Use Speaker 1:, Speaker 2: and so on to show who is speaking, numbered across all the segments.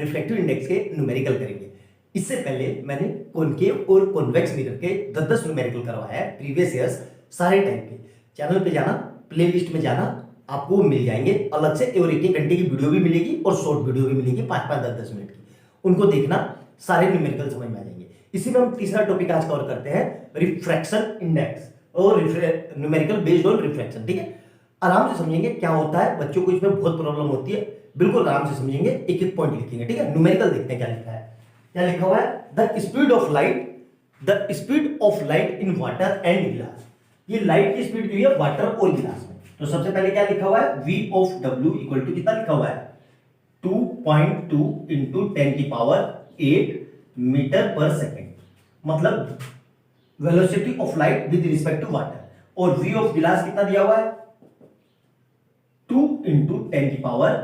Speaker 1: Refractive index के numerical करेंगे। इससे पहले मैंने कॉनकेव और कॉन्वेक्स मिरर के 10-10 न्यूमेरिकल करवाया है प्रीवियस ईयर्स सारे टाइप के। चैनल पे जाना, प्लेलिस्ट में जाना, आपको मिल जाएंगे अलग से, और 1-1 घंटे की वीडियो भी मिलेगी और शॉर्ट वीडियो भी मिलेगी 5-5, 10-10 मिनट की। उनको देखना, सारे न्यूमेरिकल समझ में आ जाएंगे। इसी में हम तीसरा टॉपिक आज कवर करते हैं, रिफ्रैक्शन इंडेक्स और न्यूमेरिकल बेस्ड ऑन रिफ्रैक्शन। ठीक है, आराम से समझेंगे क्या होता है। बच्चों को इसमें बहुत प्रॉब्लम होती है, बिल्कुल आराम से समझेंगे, एक एक पॉइंट लिखेंगे। ठीक है, न्यूमेरिकल देखते हैं क्या लिखा है। क्या लिखा हुआ है? The speed of light in water and गिलास। ये लाइट की स्पीड जो है वाटर और गिलास में। तो सबसे पहले क्या लिखा हुआ है? v of w equal to कितना लिखा हुआ है? 2.2 इंटू 10⁸ मीटर पर सेकेंड, मतलब velocity of light with respect to water. और v ऑफ गिलास कितना दिया हुआ है? 2 इंटू 10⁸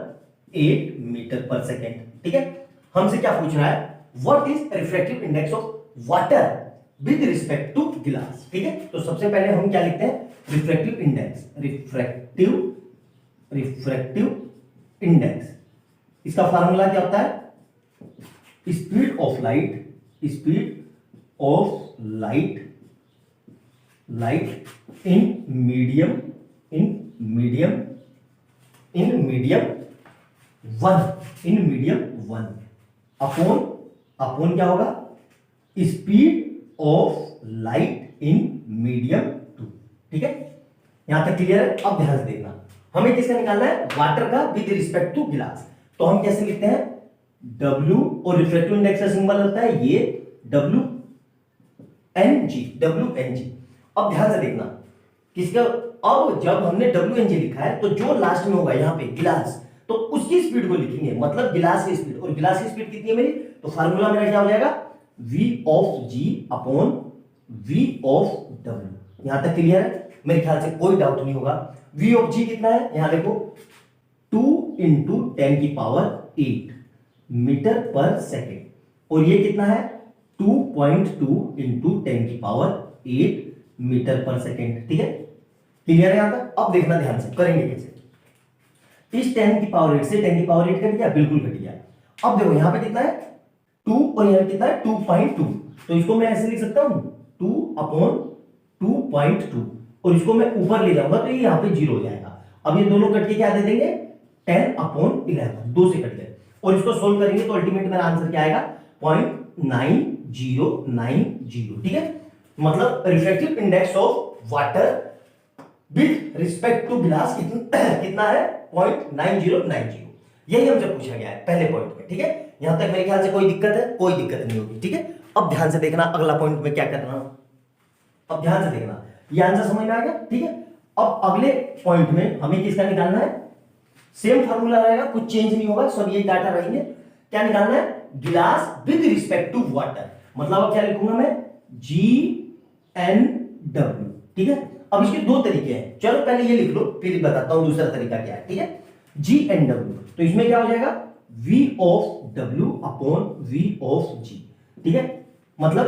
Speaker 1: मीटर पर सेकेंड। ठीक है, हमसे क्या पूछ रहा है? What is refractive index of water with respect to glass. ठीक है, तो सबसे पहले हम क्या लिखते हैं? Refractive index. रिफ्रैक्टिव इंडेक्स, इसका फार्मूला क्या होता है? Speed of light in medium one upon क्या होगा? Speed of light in medium two. ठीक है, यहां तक क्लियर है? अब ध्यान से देखना, हमें किसका निकालना है? वाटर का विद रिस्पेक्ट टू गिलास। तो हम कैसे लिखते हैं? W, और रिफ्रैक्टिव इंडेक्स का सिंबल होता है ये WNG। अब ध्यान से देखना किसका, अब जब हमने WNG लिखा है तो जो लास्ट में होगा यहां पे गिलास, तो उसकी स्पीड को लिखेंगे, मतलब गिलास की स्पीड। और गिलास की स्पीड कितनी है मेरी? तो फार्मूला मेरा क्या हो जाएगा? V of G upon V of W। यहां तक क्लियर है? मेरे ख्याल से कोई डाउट नहीं होगा। V ऑफ G कितना है? यहां देखो 2 इंटू 10⁸ मीटर पर सेकेंड, और ये कितना है? 2.2 इंटू 10⁸ मीटर पर सेकेंड। ठीक है, क्लियर है यहां तक? अब देखना ध्यान से, करेंगे कैसे। इस 10⁸ से 10⁸ कट गया, बिल्कुल कट गया। अब देखो यहां पे कितना है? 2, और यहां कितना है? 2.2। तो इसको मैं ऐसे लिख सकता हूं 2 अपॉन 2.2, और इसको मैं ऊपर ले जाऊंगा तो ये यहां पे 0 हो जाएगा। अब ये दोनों कट के क्या दे देंगे? 10/11, 2 से कट गए। और इसको सोल्व करेंगे तो अल्टीमेट मेरा आंसर क्या आएगा? 0.9090। ठीक है, मतलब refractive index of water with respect to glass कितना है? 0.9090। यही हमसे पूछा गया है पहले पॉइंट में। ठीक है, यहां तक मेरे ख्याल से कोई दिक्कत है? कोई दिक्कत नहीं होगी। ठीक है, अब ध्यान से देखना अगला पॉइंट में क्या करना। अब ध्यान से देखना, ये आंसर समझ में आ गया? ठीक है, अब अगले पॉइंट में हमें किसका निकालना है? सेम फार्मूला रहेगा, कुछ चेंज नहीं होगा, सब ये डाटा रहेंगे। क्या निकालना है? गिलास विद रिस्पेक्ट टू वाटर, मतलब अब क्या लिखूंगा मैं? GNW। ठीक है, अब इसके दो तरीके हैं, चलो पहले ये लिख लो, फिर बताता हूं दूसरा तरीका क्या है। ठीक है, GNW, तो इसमें क्या हो जाएगा? V of W upon V of G। ठीक है, मतलब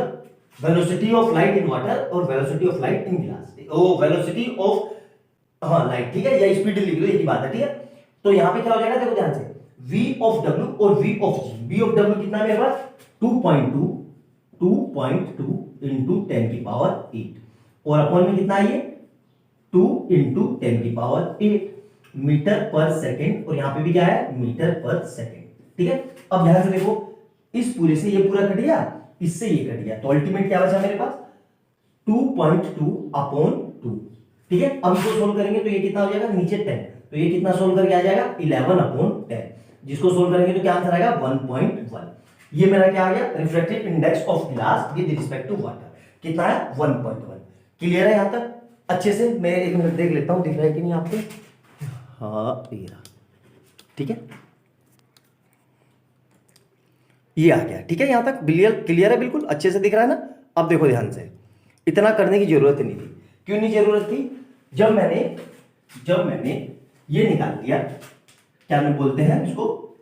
Speaker 1: velocity of light in water और वेलोसिटी ऑफ लाइट इन गिलास, ओ वेलोसिटी ऑफ लाइट। ठीक है, या स्पीड लिख लो, एक ही बात है। ठीक है, तो यहां पे क्या हो जाएगा? देखो ध्यान से, V ऑफ W और V of G। V of W कितना है मेरे पास? 2.2 इंटू 10⁸, और अपॉन में कितना है ये? 2 इंटू 10⁸ मीटर पर सेकेंड, और यहां पे भी क्या है? Metre per second. ठीक है, अब ध्यान से देखो, इस पूरे से ये पूरा कट गया, इससे ये कट गया, तो अल्टीमेट क्या बचा मेरे पास? 2.2/2। ठीक है, अब इसको सोल्व करेंगे तो ये कितना हो जाएगा? नीचे 10, तो ये कितना सोल्व करके आ जाएगा? 11/10। जिसको सोल्व करेंगे तो क्या आंसर आएगा? 1.1। ये मेरा क्या आ गया? Refractive index of glass with respect to water कितना है? 1.1। क्लियर है यहां तक अच्छे से? मैं एक मिनट देख लेता हूं, दिख रहा है कि नहीं आपको? हाँ, ये रहा। ठीक है, ये आ गया। ठीक है, यहां तक क्लियर है? बिल्कुल अच्छे से दिख रहा है ना? अब देखो ध्यान से, इतना करने की जरूरत नहीं थी। क्यों नहीं जरूरत थी? जब मैंने ये निकाल दिया, क्या मैं बोलते हैं इसको?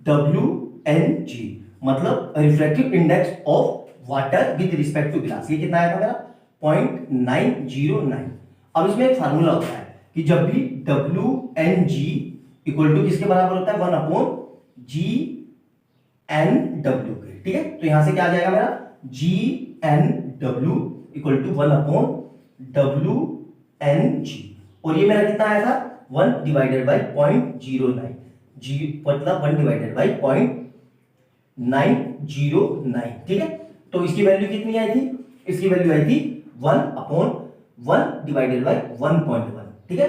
Speaker 1: WNG, मतलब refractive index of water with respect to glass. ये कितना आया था मेरा? 0.909। अब इसमें एक फार्मूला होता है कि जब भी WNG इक्वल टू किसके बराबर होता है? 1/G एन डब्ल्यू के, ठीक है। तो यहां से क्या आ जाएगा मेरा G N W equal to 1/W/Ng, और ये मेरा कितना आया था 1 डिवाइडेड बाई 0.09, जी मतलब 1 डिवाइडेड बाई 0.909, ठीक है। तो इसकी वैल्यू कितनी आई थी, इसकी वैल्यू आई थी 1/1 डिवाइडेड बाई 1.1, ठीक है।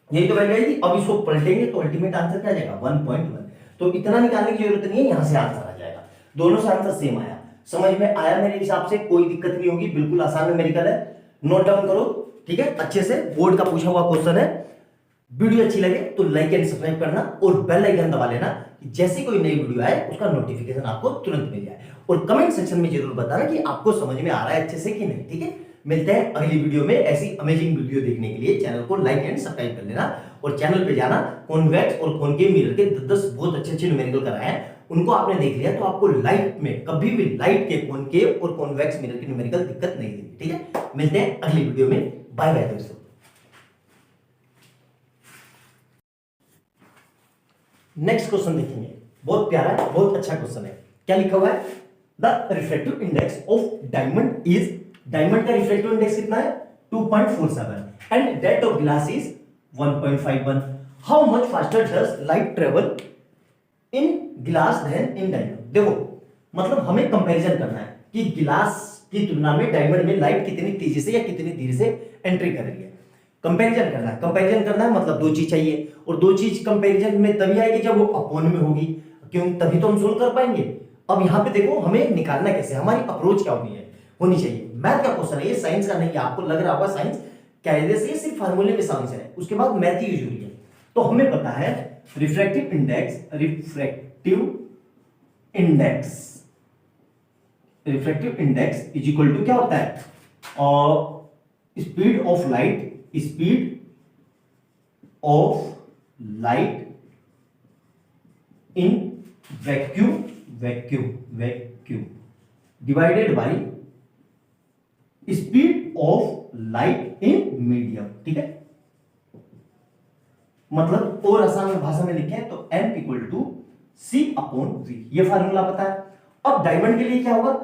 Speaker 1: यही तो वैल्यू आई थी। अब इसको पलटेंगे तो अल्टीमेट आंसर क्या आ जाएगा 1.1। तो इतना निकालने की जरूरत नहीं है, यहां से आंसर आ जाएगा। दोनों से आंसर सेम आया, समझ में आया मेरे हिसाब से, कोई दिक्कत नहीं होगी, बिल्कुल आसान न्यूमेरिकल है। नोट डाउन करो, ठीक है, अच्छे से, बोर्ड का पूछा हुआ क्वेश्चन है। वीडियो अच्छी लगे तो लाइक एंड सब्सक्राइब करना और बेल आइकन दबा लेना कि जैसे कोई नई वीडियो आए उसका नोटिफिकेशन आपको तुरंत मिल जाए। और कमेंट सेक्शन में जरूर बताना कि आपको समझ में आ रहा है अच्छे से कि नहीं, ठीक है। मिलते हैं अगली वीडियो में। ऐसी अमेजिंग वीडियो देखने के लिए चैनल को लाइक एंड सब्सक्राइब कर लेना, और चैनल पे जाना, कॉन्वेक्स और कॉनकेव मिरर के 10 बहुत अच्छे न्यूमेरिकल कराए हैं, उनको आपने देख लिया तो आपको लाइट में कभी भी लाइट के कॉनकेव और कॉन्वेक्स मिरर की न्यूमेरिकल दिक्कत नहीं देगी, ठीक है। मिलते हैं अगली वीडियो में, बाय बाय दोस्तों। नेक्स्ट क्वेश्चन देखेंगे, बहुत प्यारा है, बहुत अच्छा क्वेश्चन है। क्या लिखा हुआ है, the refractive index of diamond is, diamond का रिफ्रैक्टिव इंडेक्स कितना है 2.47 and that of glass is 1.51। How much faster does light travel in glass than in diamond. देखो मतलब हमें कंपैरिजन करना है कि ग्लास की तुलना में डायमंड में लाइट कितनी तेजी से या कितनी देर से एंट्री कर रही है। कंपैरिजन करना है, कंपैरिजन करना है मतलब दो चीज चाहिए, और दो चीज कंपैरिजन में तभी आएगी जब वो अपोन में होगी, क्यों, तभी तो हम सोल्व कर पाएंगे। अब यहाँ पे देखो हमें निकालना कैसे, हमारी अप्रोच क्या होनी चाहिए। मैथ का क्वेश्चन है ये, साइंस का नहीं है। आपको लग रहा होगा साइंस कायदे से सिर्फ फार्मूले में साइंस है, उसके बाद मैथ ही यूज हो रही है। तो हमें पता है refractive index is equal to क्या होता है, speed of light in vacuum divided by speed of light in medium, ठीक है। मतलब और आसान भाषा में लिखे तो m इक्वल टू C/V, ये फार्मूला पता है। अब डायमंड के लिए क्या होगा,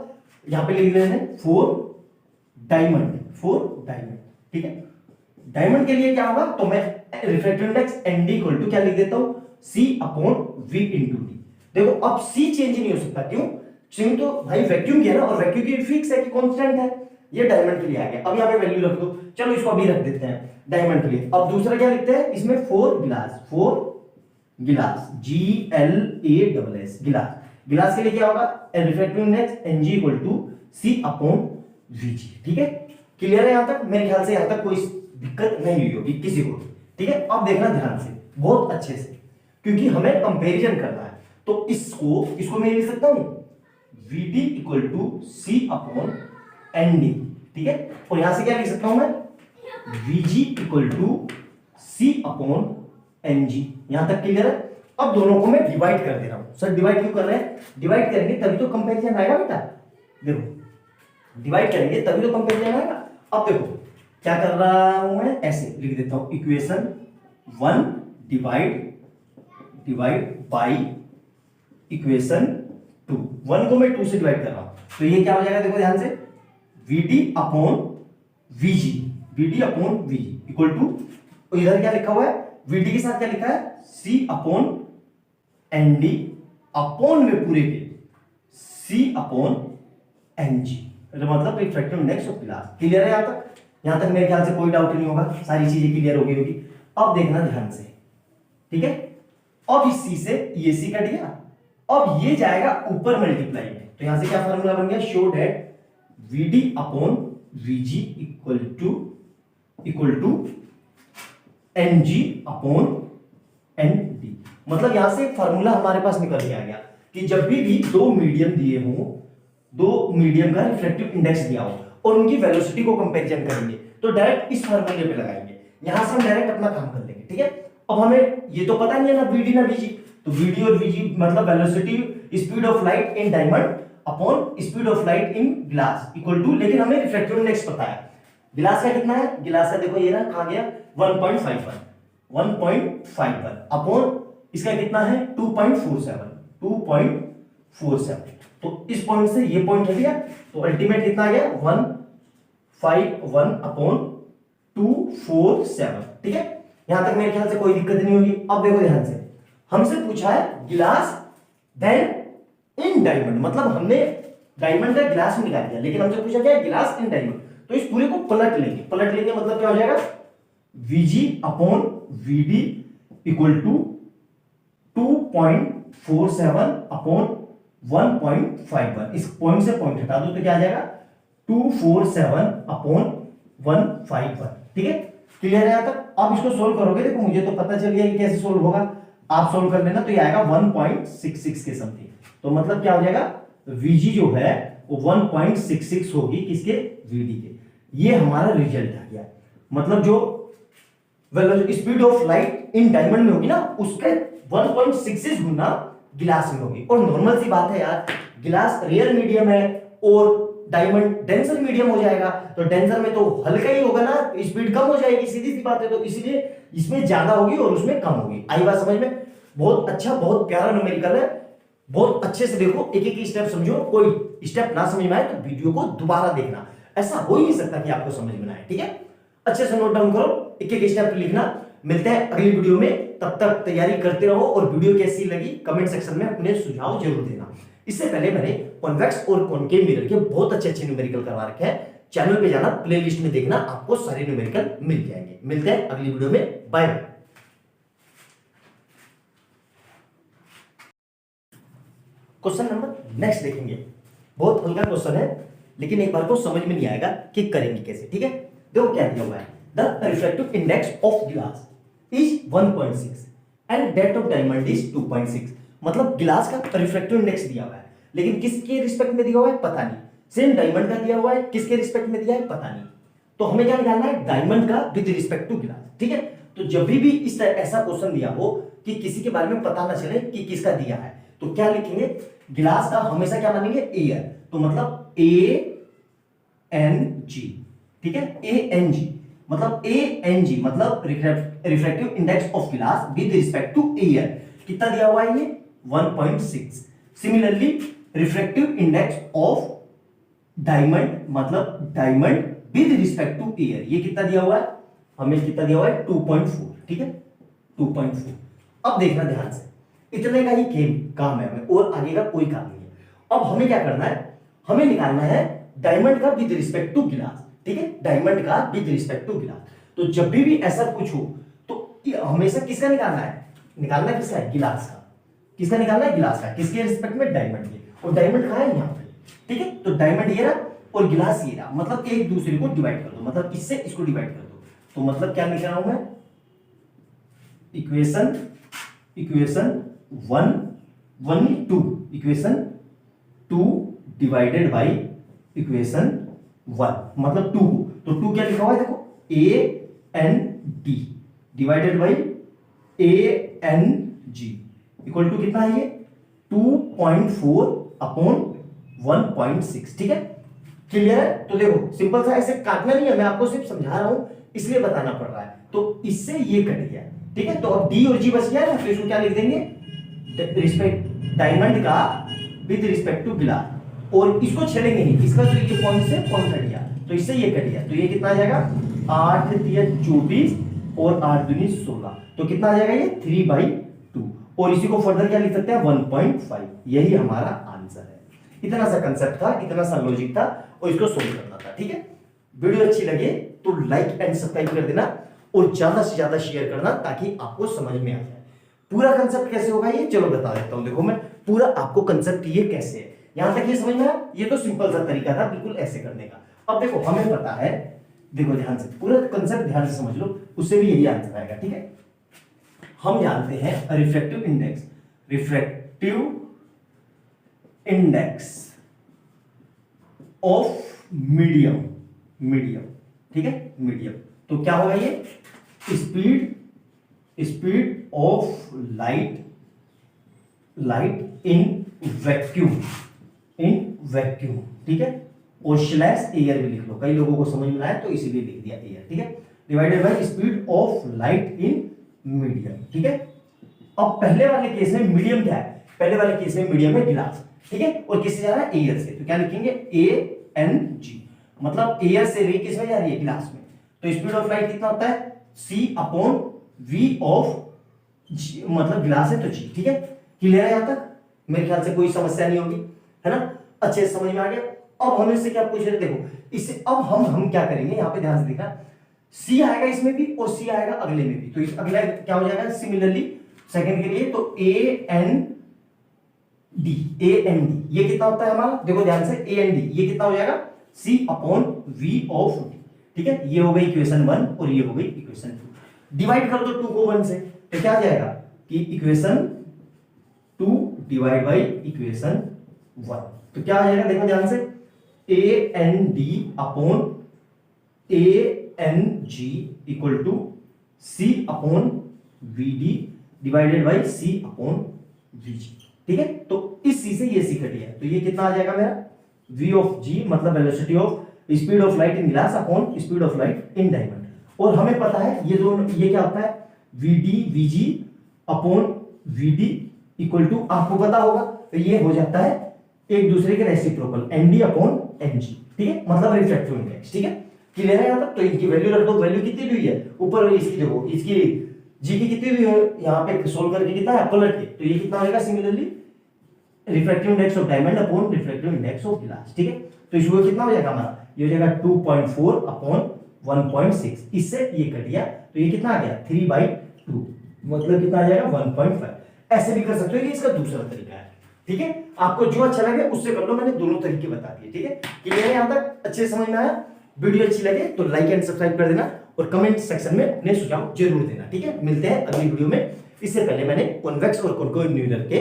Speaker 1: यहां पे लिख रहे हैं फॉर डायमंड, ठीक है। डायमंड के लिए क्या होगा, तो मैं refractive index ND equal to क्या लिख देता हूं C/V इंटू D। देखो अब C चेंज नहीं हो सकता, क्यों तो भाई वैक्यूम किया ना, और वैक्यूम की फिक्स है कि कांस्टेंट है। ये डायमंड के लिए आ गया। अब यहां पे वैल्यू रख दो, चलो इसको अभी रख देते हैं डायमंड के लिए। अब दूसरा क्या लिखते हैं इसमें, फोर गिलास GLASS, गिलास के लिए क्या होगा, refractive index Ng equal to C/Vg, ठीक है। क्लियर है यहां तक, मेरे ख्याल से यहां तक कोई दिक्कत नहीं हुई होगी किसी को, ठीक है। अब देखना ध्यान से, बहुत अच्छे से, क्योंकि हमें कंपैरिजन करना है। तो इसको मैं लिख सकता हूं Vd इक्वल टू C/Nd, ठीक है। और यहां से क्या लिख सकता हूं मैं Vg इक्वल टू C/Ng, यहां तक क्लियर है। अब दोनों को मैं डिवाइड कर दे रहा हूं। सर डिवाइड क्यों कर रहे हैं, डिवाइड करेंगे तभी तो कंपैरिजन आएगा बेटा। देखो डिवाइड करेंगे तभी तो कंपैरिजन आएगा। अब देखो क्या कर रहा हूं मैं, ऐसे लिख देता हूं इक्वेशन 1 डिवाइड बाई इक्वेशन 2। 1 को मैं 2 से डिवाइड कर रहा हूं, तो ये क्या हो जाएगा, देखो ध्यान से, Vd upon Vg equal to, इधर क्या लिखा हुआ है, Vd के साथ क्या लिखा है C/Nd अपॉन में पूरे के C/Ng, मतलब refractive index of glass. Clear है यहां तक, यहां तक मेरे ख्याल से कोई डाउट नहीं होगा, सारी चीजें क्लियर हो गई होगी। अब देखना ध्यान से, ठीक है। अब इस C से ये C कट गया, अब ये जाएगा ऊपर मल्टीप्लाई में, तो यहां से क्या फार्मूला बन गया, so that Vd upon Vg equal to Ng upon Nd। मतलब यहां से फार्मूला हमारे पास निकल के आ गया कि जब भी दो मीडियम दिए हों, दो मीडियम का रिफ्रैक्टिव इंडेक्स दिया हो और उनकी वेलोसिटी को कंपैरिजन करेंगे तो डायरेक्ट इस फार्मूले पे लगाएंगे, यहां से हम डायरेक्ट अपना काम कर लेंगे, ठीक है। अब हमें ये तो पता नहीं है ना Vd ना Vg, तो Vd और Vg मतलब velocity, speed of light in diamond upon speed of light in glass equal to, लेकिन हमें रिफ्रैक्टिव इंडेक्स पता है। ग्लास का कितना है, ग्लास का देखो ये ना कहां गया 1.51 अपॉन इसका कितना है 2.47 तो इस पॉइंट से ये पॉइंट हट गया, तो अल्टीमेट कितना आ गया 151/247। ठीक है, यहां तक मेरे ख्याल से कोई दिक्कत नहीं होगी। अब देखो ध्यान से, हमसे पूछा है गिलास देन इन डायमंड, मतलब हमने डायमंड का गिलास में निकाल दिया, लेकिन हमसे पूछा क्या है गिलास इन डायमंड। तो इस पूरे को पलट लेंगे मतलब क्या हो जाएगा VG/VD इक्वल टू 2.47/1.51। इस पॉइंट से पॉइंट हटा दो तो क्या आ जाएगा 247/151। ठीक है, क्लियर है यहां तक। अब इसको सोल्व करोगे, देखो मुझे तो पता चल गया कि कैसे सोल्व होगा, आप सोल्व कर लेना। तो ये आएगा 1.66 के समथिंग। तो मतलब क्या हो जाएगा VG जो है वो 1.66 होगी किसके, VD के। ये हमारा रिजल्ट आ गया। मतलब जो speed of light in diamond में होगी ना, उसके 1.66 गुना गिलास में होगी। और नॉर्मल सी बात है यार, गिलास रेयर मीडियम है और डायमंड डेंसर मीडियम हो जाएगा, तो डेंसर में तो हल्का ही होगा ना, स्पीड कम हो जाएगी, सीधी सी बात है। तो इसलिए इसमें ज्यादा होगी और उसमें कम होगी। आई बात समझ में? बहुत अच्छा, बहुत प्यारा न्यूमेरिकल है, बहुत अच्छे से देखो, एक एक स्टेप समझो। कोई स्टेप ना समझ में आए तो वीडियो को दोबारा देखना, ऐसा हो ही नहीं सकता कि आपको समझ में ना आए। ठीक है, अच्छे से नोट डाउन करो, एक एक स्टेप लिखना। मिलते हैं अगली वीडियो में, तब तक तैयारी करते रहो। और वीडियो कैसी लगी कमेंट सेक्शन में अपने सुझाव जरूर देना। इससे पहले मैंने कॉन्वेक्स और कॉनकेव मिरर के बहुत अच्छे अच्छे न्यूमेरिकल करवा रखे हैं, चैनल पे जाना, प्लेलिस्ट में देखना, आपको सारे न्यूमेरिकल मिल जाएंगे। मिलते हैं अगली वीडियो में, bye bye. Question number next देखेंगे, बहुत हल्का क्वेश्चन है, लेकिन एक बार को समझ में नहीं आएगा कि करेंगे कैसे। ठीक है, देखो क्या दिया हुआ है, द रिफ्रैक्टिव इंडेक्स ऑफ गिलास is 1.6 and that of diamond is 2.6। मतलब गिलास का रिफ्रैक्टिव इंडेक्स दिया हुआ है, लेकिन किसके रिस्पेक्ट में दिया हुआ है पता नहीं। सेम डायमंड का दिया हुआ है, किसके रिस्पेक्ट में दिया है पता नहीं। तो हमें क्या निकालना है, डायमंड का विद रिस्पेक्ट टू गिलास। ठीक है, तो जब भी इस ऐसा क्वेश्चन दिया हो कि किसी के बारे में पता ना चले कि किसका दिया है, तो क्या लिखेंगे, गिलास का हमेशा क्या मानेंगे, एयर। तो मतलब ANG। ठीक है, ANG मतलब ANG मतलब refractive index of glass with respect to air. कितना दिया हुआ है ये 1.6। Similarly refractive index of diamond मतलब diamond with respect to air, ये कितना दिया हुआ है, हमें कितना दिया हुआ है 2.4। ठीक है, 2.4। अब देखना ध्यान से, इतने का ही काम है हमें, और आगे का कोई काम नहीं है। अब हमें क्या करना है, हमें निकालना है डायमंड का विद रिस्पेक्ट टू गिलास। ठीक है, डायमंड का विद रिस्पेक्ट टू गिलास। तो जब भी ऐसा कुछ हो तो हमेशा किसका निकालना है, किसका है, गिलास का। किसका निकालना है, गिलास का। किसके रिस्पेक्ट में, डायमंड के। और डायमंड कहां है, यहां पे। ठीक है, तो डायमंड ये रहा और गिलास ये रहा, मतलब एक दूसरे को डिवाइड कर दो, मतलब इससे इसको डिवाइड कर दो। तो मतलब क्या लिख रहा हूं मैं, इक्वेशन 2 डिवाइडेड बाई इक्वेशन 1, मतलब 2। तो 2 क्या लिखा हुआ है, देखो AND divided by ANG equal to कितना है ये 2.4/1.6। ठीक है, क्लियर है। तो देखो सिंपल सा, ऐसे काटना नहीं है, मैं आपको सिर्फ समझा रहा हूं इसलिए बताना पड़ रहा है। तो इससे ये कट गया। ठीक है, तो अब D और G बच गया ना, तो इसको क्या लिख देंगे, रिस्पेक्ट डायमंड का विद रिस्पेक्ट टू गिलास। और इसको छेड़ेंगे नहीं, इसका जो ये पॉइंट से पॉइंट कट गया, तो इससे ये कट गया। तो ये कितना आ जाएगा 8 3 24 और 8 दूनी 16। तो कितना आ जाएगा ये 3/2। और इसी को फर्दर क्या लिख सकते हैं 1.5। यही हमारा आंसर है। इतना सा कंसेप्ट था, इतना सा लॉजिक था, और इसको सोल्व करना था। ठीक है, वीडियो अच्छी लगे तो लाइक एंड सब्सक्राइब कर देना और ज्यादा से ज्यादा शेयर करना, ताकि आपको समझ में आ जाए। पूरा कंसेप्ट कैसे होगा ये चलो बता देता हूं। देखो मैं पूरा आपको कंसेप्ट ये कैसे है, यहां तक ये समझ में आया। ये तो सिंपल सा तरीका था बिल्कुल ऐसे करने का। अब देखो हमें पता है, देखो ध्यान से पूरा कंसेप्ट ध्यान से समझ लो, उससे भी यही आंसर आएगा। ठीक है, हम जानते हैं रिफ्रैक्टिव इंडेक्स ऑफ मीडियम। ठीक है, मीडियम। तो क्या होगा ये speed of light in vacuum. ठीक है, और स्लैश एयर भी लिख लो, कई लोगों को समझ में आया तो इसीलिए लिख दिया एयर। ठीक है, divided by speed of light in medium. ठीक है, अब पहले वाले केस में मीडियम क्या है, पहले वाले केस में मीडियम है गिलास। ठीक है, और किससे जा रहा है, एयर से, तो क्या लिखेंगे ANG, मतलब एयर से रे किस में जा रही है, गिलास में। तो स्पीड ऑफ लाइट कितना होता है, C/V ऑफ G, मतलब गिलास है तो G। ठीक है, क्लियर है यहां तक, मेरे ख्याल से कोई समस्या नहीं होगी, है ना, अच्छे से समझ में आ गया। अब हम इससे क्या पूछ रहे, देखो इससे अब हम क्या करेंगे, यहाँ पे ध्यान से देखना, C आएगा इसमें भी और C आएगा अगले में भी, तो इस अगला क्या हो जाएगा, सिमिलरली सेकंड के लिए तो AND, ये कितना होता है हमारा, देखो ध्यान से, AND ये कितना हो जाएगा, C/V ऑफ D। ठीक है, ये हो गई इक्वेशन 1 और ये हो गई इक्वेशन 2। डिवाइड कर दो 2 को 1 से, तो क्या आ जाएगा कि इक्वेशन 2 डिवाइड बाई इक्वेशन 1, तो क्या आ जाएगा, देखो ध्यान से, AND/ANG equal to C/VD divided by C/VG। ठीक है, तो इस C से ये C कट गया, तो ये कितना आ जाएगा मेरा, V ऑफ G मतलब velocity of speed of light in glass upon speed of light in diamond. और हमें पता है ये दोनों, ये क्या होता है, VD VG upon VD equal to, आपको पता होगा, तो ये हो जाता है एक दूसरे के रेसिप्रोकल, ND अपॉन NG। ठीक है, मतलब रिफ्रैक्टिव इंडेक्स। ठीक है, क्लियर है यहां तक, तो इनकी वैल्यू रख दो, वैल्यू कितनी दी हुई है ऊपर, इसकी देखो, इसकी G की कितनी हुई है, यहाँ पे सोल्व करके कितना है, पलट के, तो ये कितना होगा similarly refractive index of diamond upon refractive index of glass. ठीक है, तो इसको कितना हो जाएगा हमारा, ये हो जाएगा 2.4 अपॉन 1.6, इससे ये कट गया, तो ये कितना आ गया 3/2, मतलब कितना आ जाएगा 1.5। ऐसे भी कर सकते हो, ये इसका दूसरा तरीका है। ठीक है, आपको जो अच्छा लगे उससे कर लो, मैंने दोनों तरीके बता दिए। ठीक है, क्लियर है यहां तक, अच्छे समझ में आया। वीडियो अच्छी लगे तो लाइक एंड सब्सक्राइब कर देना और कमेंट सेक्शन में अपने सुझाव जरूर देना। ठीक है, मिलते हैं अगली वीडियो में। इससे पहले मैंने कॉन्वेक्स और कॉनकेव मिरर के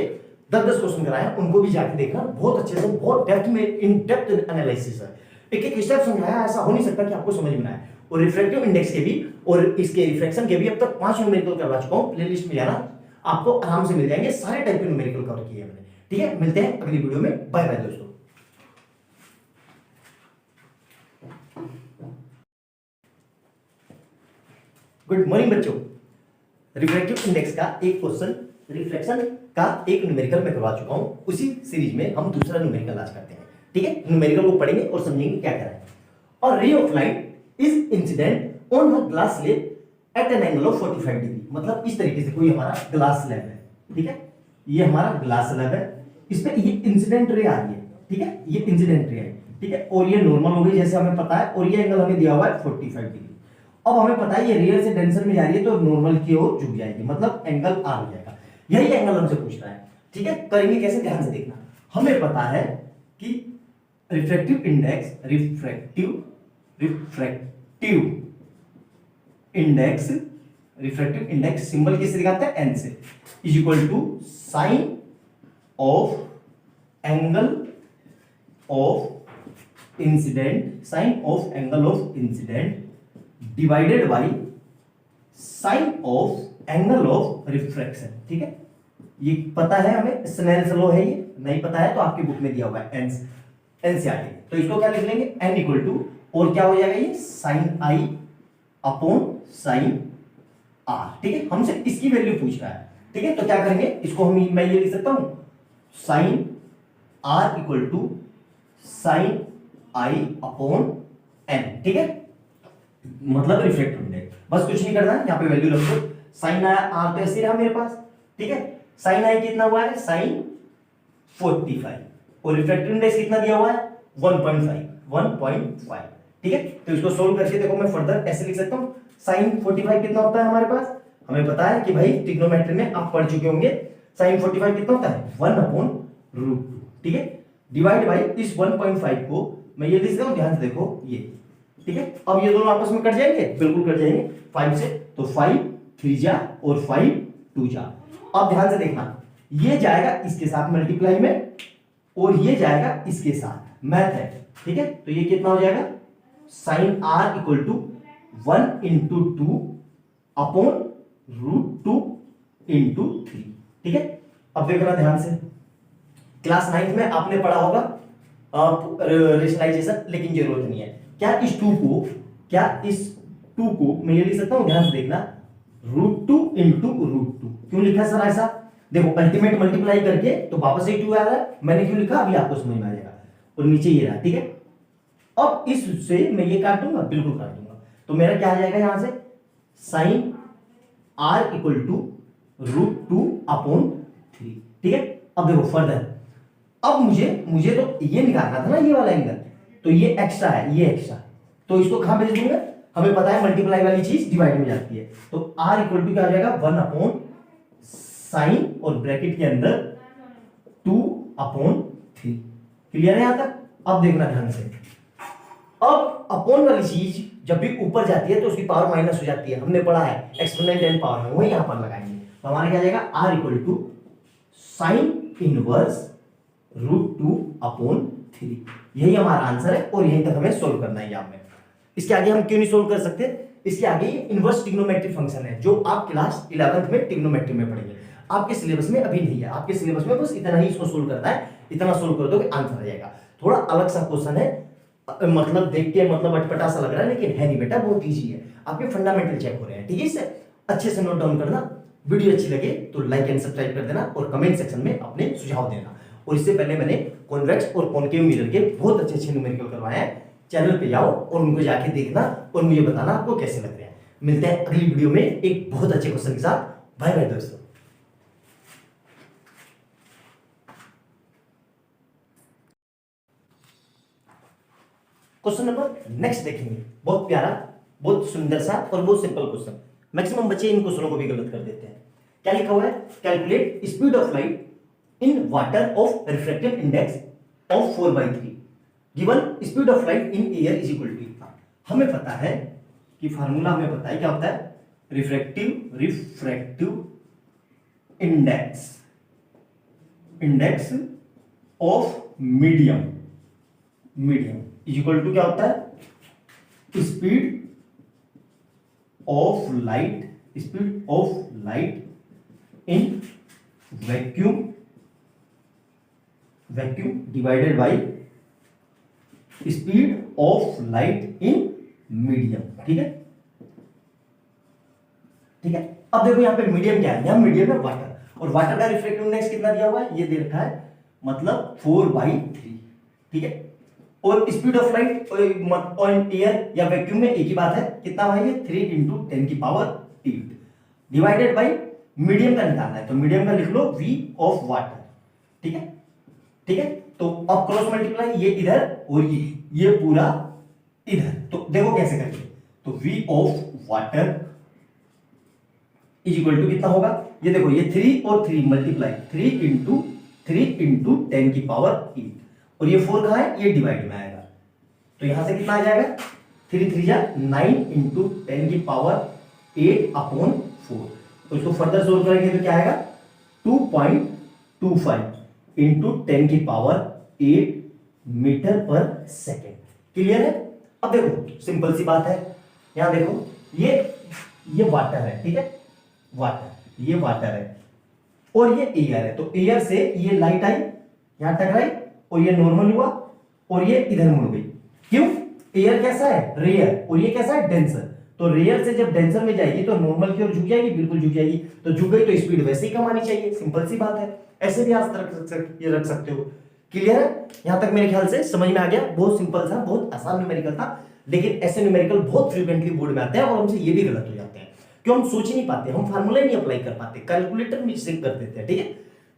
Speaker 1: 10-10 क्वेश्चन कराया, उनको भी जाके देखना, बहुत अच्छे से, बहुत डेप्थ में, इन डेप्थ एनालिसिस है, एक एक स्टेप समझाया, ऐसा हो नहीं सकता कि आपको समझ में आए। और रिफ्रैक्टिव इंडेक्स के भी और इसके रिफ्लेक्शन के भी अब तक 5 न्यूमेरिकल करवा चुका हूं, प्लेलिस्ट में जाना, आपको आराम से मिल जाएंगे, सारे टाइप के न्यूमेरिकल कवर किए मैंने। ठीक है, मिलते हैं अगली वीडियो में, बाय बाय दोस्तों। गुड मॉर्निंग बच्चों, रिफ्रैक्टिव इंडेक्स का एक क्वेश्चन, रिफ्लेक्शन का एक न्यूमेरिकल मैं करवा चुका हूं, उसी सीरीज में हम दूसरा न्यूमेरिकल आज करते हैं। ठीक है, न्यूमेरिकल को पढ़ेंगे और समझेंगे क्या क्या है। और ray of light is incident on the glass slab at an angle of 45 degree, मतलब इस तरीके से कोई हमारा ग्लास स्लैब है। ठीक है, ये हमारा ग्लास स्लैब है, इस पे ये इंसिडेंट रे आ रही है। ठीक है, ये इंसिडेंट रे है। ठीक है, और ये नॉर्मल हो गई जैसे हमें पता है, और ये एंगल हमें दिया हुआ है 45 डिग्री। अब हमें पता है ये रियल से डेंसर में जा रही है, तो नॉर्मल की ओर झुक जाएगी, मतलब एंगल आर हो जाएगा। यही एंगल हमसे पूछ रहा है। ठीक है, करेंगे कैसे, ध्यान से देखना। हमें पता है कि रिफ्रैक्टिव इंडेक्स सिंबल किससे दिखाते हैं, एन से, is equal to sine of angle of incidence divided by sine of angle of refraction. ठीक है, ये पता है हमें, स्नेल्स लॉ है, ये नहीं पता है तो आपकी बुक में दिया हुआ है एनसीईआरटी, तो इसको क्या लिख लेंगे, एन इक्वल टू, और क्या हो जाएगा ये sine I upon sine R. ठीक है, हमसे इसकी वैल्यू पूछ रहा है। ठीक है, तो क्या करेंगे, इसको मैं ये लिख सकता हूं, sine R equal to sine I upon N. ठीक है, मतलब रिफ्लेक्टिव इंडेक्स, बस कुछ नहीं करना है, यहाँ पे वैल्यू रख दो, साइन आर तो ऐसे रहा मेरे पास। ठीक है, साइन आई कितना हुआ है, साइन 45, और रिफ्रैक्टिव इंडेक्स कितना दिया हुआ है 1.5। ठीक है, तो इसको सोल्व करके देखो, मैं फर्दर ऐसे लिख सकता हूं, साइन 45 कितना होता है हमारे पास, हमें पता है कि भाई ट्रिग्नोमेट्री में आप पढ़ चुके होंगे, साइन 45 कितना होता है 1/√2। ठीक है, डिवाइड बाई इस 1.5 को मैं ये लिख सकता हूं, ध्यान से देखो ये। ठीक है, अब ये दोनों आपस में कट जाएंगे, बिल्कुल कट जाएंगे 5 से, तो 5 3 जा और 5 2 जा। अब ध्यान से देखना, ये जाएगा इसके साथ मल्टीप्लाई में, और ये जाएगा इसके साथ, मैथ है। ठीक है, तो ये कितना हो जाएगा, sine R equal to 1 into 2 upon √2 into 3। ठीक है, अब देखना ध्यान से, क्लास 9 में आपने पढ़ा होगा रेशनलाइजेशन, लेकिन जरूरत नहीं है। क्या इस 2 को मैं ये लिख सकता हूं, ध्यान से देखना, √2 इंटू √2। क्यों लिखा सर ऐसा, देखो अल्टीमेट मल्टीप्लाई करके तो वापस से 2 आ रहा है, मैंने क्यों लिखा अभी आपको समझ में आ जाएगा। और नीचे ये रहा, ठीक है। अब इससे मैं ये काट दूंगा, बिल्कुल काट दूंगा, तो मेरा क्या आ जाएगा यहां से साइन r इक्वल टू √2/3, ठीक है। अब देखो फर्दर, अब मुझे तो ये निकालना था ना ये वाला एंगल, तो ये एक्स्ट्रा है, ये एक्स्ट्रा, तो इसको कहां भेज दूंगा, हमें पता है मल्टीप्लाई वाली चीज डिवाइड में जाती है, तो r इक्वल टू क्या आ जाएगा 1/sin और ब्रैकेट के अंदर 2/3। क्लियर है यहां तक। अब देखना ध्यान से, अब अपॉन वाली चीज जब भी ऊपर जाती है तो उसकी पावर माइनस हो जाती है, हमने पढ़ा है एक्सपोनेंट एंड पावर में, वही यहां पर लगाएंगे, तो हमारा क्या आ जाएगा r equal to sine inverse √2/3। यही हमारा आंसर है और यहीं तक हमें सोल्व करना है यहाँ में। इसके आगे हम क्यों नहीं सोल्व कर सकते, इसके आगे ये इनवर्स ट्रिग्नोमेट्री फंक्शन है जो आप क्लास 11th में ट्रिग्नोमेट्री में पढ़ेंगे, आपके सिलेबस में अभी नहीं है। आपके सिलेबस में बस इतना ही इसको सोल्व करना है, इतना सोल्व कर दो कि आंसर आ जाएगा। थोड़ा अलग सा क्वेश्चन है, मतलब देख के मतलब अटपटा सा लग रहा है, लेकिन है नहीं बेटा, बहुत ईजी है, आपके फंडामेंटल चेक हो रहे हैं, ठीक है। इसे अच्छे से नोट डाउन करना, वीडियो अच्छी लगे तो लाइक एंड सब्सक्राइब कर देना और कमेंट सेक्शन में अपने सुझाव देना। और इससे पहले मैंने कॉन्वेक्स और कॉनकेव मिरर के बहुत अच्छे न्यूमेरिकल करवाए हैं, चैनल पे जाओ और उनको जाके देखना और मुझे बताना आपको कैसे लग रहे हैं। मिलते हैं अगली वीडियो में एक बहुत अच्छे क्वेश्चन के साथ। बाय बाय दोस्तों। क्वेश्चन नंबर नेक्स्ट देखेंगे, बहुत प्यारा, बहुत सुंदर सा और बहुत सिंपल क्वेश्चन। मैक्सिमम बच्चे इन क्वेश्चनों को भी गलत कर देते हैं। क्या लिखा हुआ है, calculate speed of light in water of refractive index of 4/3 given speed of light in air is equal to. हमें पता है कि फार्मूला हमें पता है क्या होता है, refractive index of medium is equal to क्या होता है, speed of light in vacuum divided by speed of light in medium, ठीक है। अब देखो यहाँ पे मीडियम क्या है, यहाँ मीडियम है वाटर, और वाटर का रिफ्रैक्टिव इंडेक्स कितना दिया हुआ है, ये दे रखा है, मतलब 4/3, ठीक है। और speed of light on air या वैक्यूम में एक ही बात है, कितना भाई है 3 × 10⁸ डिवाइडेड बाय मीडियम का निकालना है, तो मीडियम का लिख लो V ऑफ वाटर, ठीक है। तो अब क्रॉस मल्टीप्लाई, ये इधर और ये पूरा इधर, तो देखो कैसे करेंगे, तो V of water is equal to कितना होगा, ये देखो ये 3 और 3 मल्टीप्लाई 3 × 10⁸ और ये 4 कहां है, ये डिवाइड में आएगा, तो यहां से कितना आ जाएगा 3 3 जा 9 × 10⁸ तो इसको फर्दर सोल्व करेंगे तो क्या आएगा 2.25 × 10⁸ मीटर पर सेकेंड। क्लियर है। अब देखो सिंपल सी बात है, यहां देखो ये वाटर है, ठीक है, वाटर, ये वाटर है और ये एयर है, तो एयर से ये लाइट आई यहां टकराई और ये नॉर्मल हुआ और ये इधर मुड़ गई। क्यों, एयर कैसा है रेयर और ये कैसा है डेंसर, तो रेयर से जब डेंसर में जाएगी तो नॉर्मल की ओर झुक जाएगी, बिल्कुल झुक जाएगी, तो झुक गई तो स्पीड वैसे ही कम आनी चाहिए, सिंपल सी बात है। ऐसे भी आज ये रख सकते हो। क्लियर है, यहां तक मेरे ख्याल से समझ में आ गया। बहुत सिंपल था, बहुत आसान न्यूमेरिकल था, लेकिन ऐसे न्यूमेरिकल बहुत फ्रीक्वेंटली बोर्ड में आते हैं और हमसे ये भी गलत हो जाते हैं, क्यों हम सोच ही नहीं पाते, हम फार्मूला ही नहीं अप्लाई कर पाते, कैलकुलेटर में सिंक कर देते हैं, ठीक है।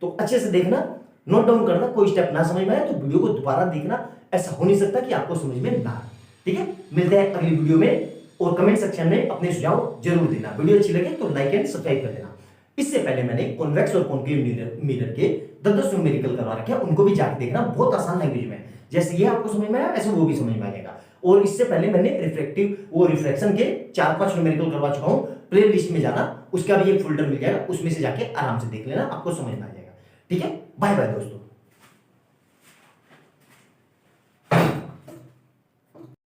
Speaker 1: तो अच्छे से देखना, नोट डाउन करना, कोई स्टेप ना समझ में आए तो वीडियो को दोबारा देखना, ऐसा हो नहीं सकता कि आपको समझ में ना आए, ठीक है। मिलते हैं अगली वीडियो में और कमेंट सेक्शन में अपने सुझाव जरूर देना। वीडियो अच्छी लगे तो लाइक एंड सब्सक्राइब कर देना। इससे पहले मैंने कॉन्वेक्स और कॉनकेव मिरर के 10 न्यूमेरिकल करवा रखे हैं, उनको भी जाके देखना, बहुत आसान लैंग्वेज में, जैसे ये आपको समझ में आया ऐसे वो भी समझ में आ जाएगा। और इससे पहले मैंने रिफ्लेक्शन के 4-5 न्यूमेरिकल करवा चुका हूं, प्ले लिस्ट में जाना, उसका भी एक फोल्डर मिल जाएगा, उसमें से जाके आराम से देख लेना, आपको समझ में आ जाएगा, ठीक है। बाय बाय दोस्तों।